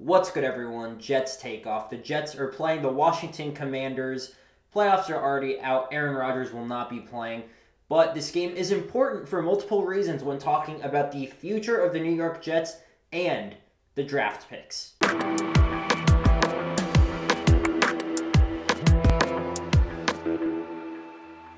What's good, everyone? Jets takeoff. The Jets are playing the Washington Commanders. Playoffs are already out. Aaron Rodgers will not be playing. But this game is important for multiple reasons when talking about the future of the New York Jets and the draft picks.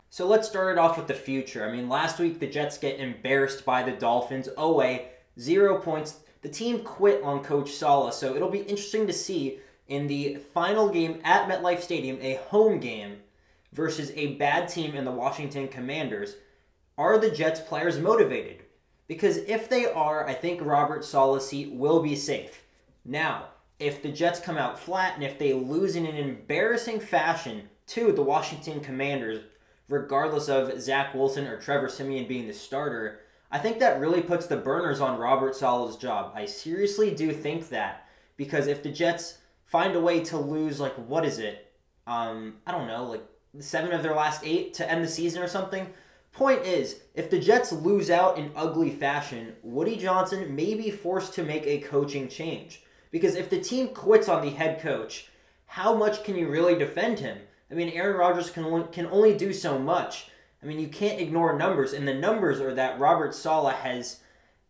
So let's start it off with the future. Last week the Jets get embarrassed by the Dolphins. Away, 0 points. The team quit on Coach Saleh, so it'll be interesting to see in the final game at MetLife Stadium, a home game versus a bad team in the Washington Commanders. Are the Jets players motivated? Because if they are, I think Robert Saleh's seat will be safe. Now, if the Jets come out flat and if they lose in an embarrassing fashion to the Washington Commanders, regardless of Zach Wilson or Trevor Siemian being the starter, I think that really puts the burners on Robert Saleh's job. I seriously do think that. Because if the Jets find a way to lose, I don't know, 7 of their last 8 to end the season or something. Point is, if the Jets lose out in ugly fashion, Woody Johnson may be forced to make a coaching change. Because if the team quits on the head coach, how much can you really defend him? Aaron Rodgers can only do so much. You can't ignore numbers, and the numbers are that Robert Saleh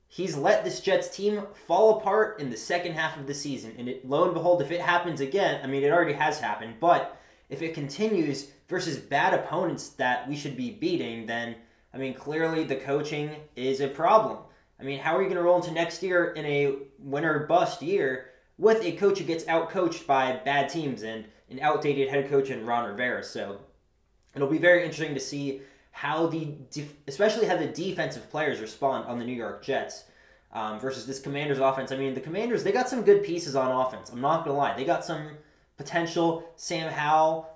he's let this Jets team fall apart in the second half of the season. And lo and behold, if it happens again, it already has happened, but if it continues versus bad opponents that we should be beating, then, clearly the coaching is a problem. How are you going to roll into next year in a win or bust year with a coach who gets outcoached by bad teams and an outdated head coach in Ron Rivera? So it'll be very interesting to see how especially how the defensive players respond on the New York Jets versus this Commanders offense. The Commanders, they got some good pieces on offense. I'm not going to lie. They got some potential. Sam Howell,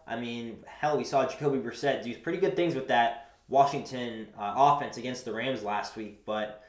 hell, we saw Jacoby Brissett do pretty good things with that Washington offense against the Rams last week. But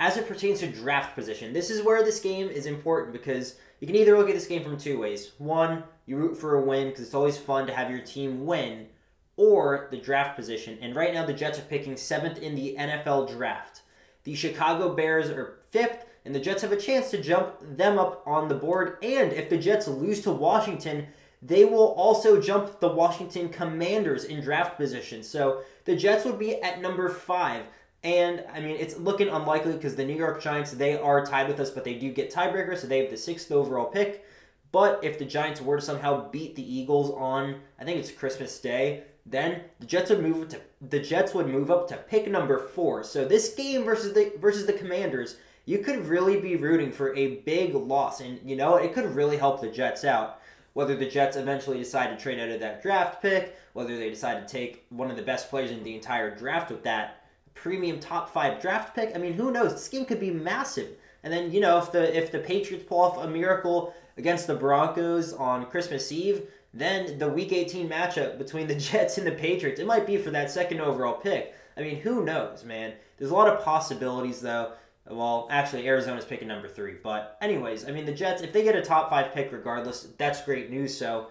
as it pertains to draft position, this is where this game is important because you can either look at this game from two ways. One, you root for a win because it's always fun to have your team win, or the draft position. And right now the Jets are picking 7th in the NFL draft. The Chicago Bears are 5th, and the Jets have a chance to jump them up on the board. And if the Jets lose to Washington, they will also jump the Washington Commanders in draft position. So the Jets would be at number 5. And, it's looking unlikely because the New York Giants, they are tied with us, but they do get tiebreakers, so they have the 6th overall pick. But if the Giants were to somehow beat the Eagles on, I think it's Christmas Day, then the Jets would move up to pick number 4. So this game versus the Commanders, you could really be rooting for a big loss, and it could really help the Jets out. Whether the Jets eventually decide to trade out of that draft pick, whether they decide to take one of the best players in the entire draft with that premium top 5 draft pick, who knows? This game could be massive. And then if the Patriots pull off a miracle against the Broncos on Christmas Eve, then the Week 18 matchup between the Jets and the Patriots, it might be for that 2nd overall pick. Who knows, man? There's a lot of possibilities, though. Well, actually, Arizona's picking number 3. But anyways, the Jets, if they get a top 5 pick regardless, that's great news. So,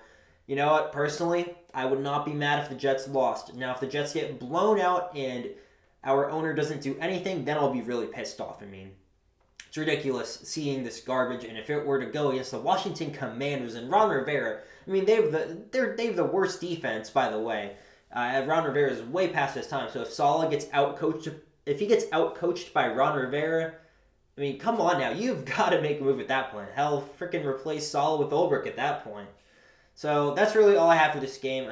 you know what? Personally, I would not be mad if the Jets lost. Now, if the Jets get blown out and our owner doesn't do anything, then I'll be really pissed off. It's ridiculous seeing this garbage, and if it were to go against the Washington Commanders and Ron Rivera, they have the worst defense, by the way. Ron Rivera is way past his time, so if Saleh gets outcoached by Ron Rivera, come on now, you've got to make a move at that point. Hell, freaking replace Saleh with Ulbrich at that point. So that's really all I have for this game.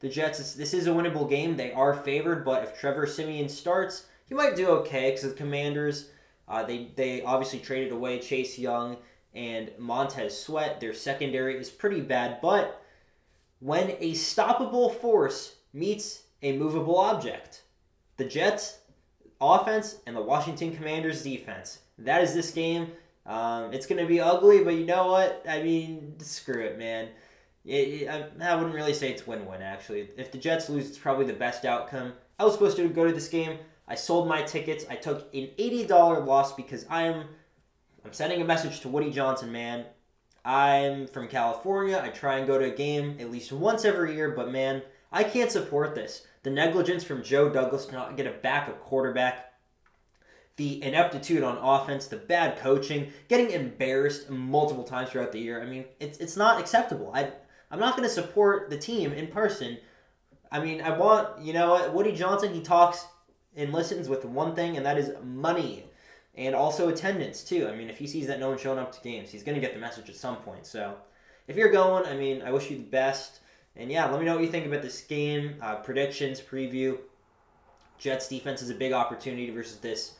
The Jets, this is a winnable game. They are favored, but if Trevor Siemian starts, he might do okay because the Commanders, they obviously traded away Chase Young and Montez Sweat. Their secondary is pretty bad, but when a stoppable force meets a movable object, the Jets offense and the Washington Commanders defense, that is this game. It's going to be ugly, but you know what? Screw it, man. I wouldn't really say it's win-win, actually. If the Jets lose, it's probably the best outcome. I was supposed to go to this game. I sold my tickets. I took an $80 loss because I'm sending a message to Woody Johnson, man. I'm from California. I try and go to a game at least once every year, but, man, I can't support this. The negligence from Joe Douglas to not get a backup quarterback. the ineptitude on offense, the bad coaching, getting embarrassed multiple times throughout the year. I mean, it's not acceptable. I'm not going to support the team in person. I mean, I want, you know what, Woody Johnson, he talks and listens with one thing, and that is money. And also attendance, too. I mean, if he sees that no one's showing up to games, he's going to get the message at some point. So, if you're going, I mean, I wish you the best. And yeah, let me know what you think about this game. Predictions, preview. Jets defense is a big opportunity versus this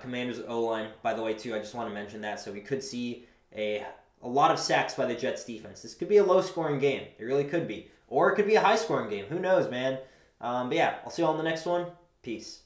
Commanders O-line. By the way, too, I just want to mention that. So we could see a lot of sacks by the Jets defense. This could be a low-scoring game. It really could be. Or it could be a high-scoring game. Who knows, man? But yeah, I'll see you all in the next one. Peace.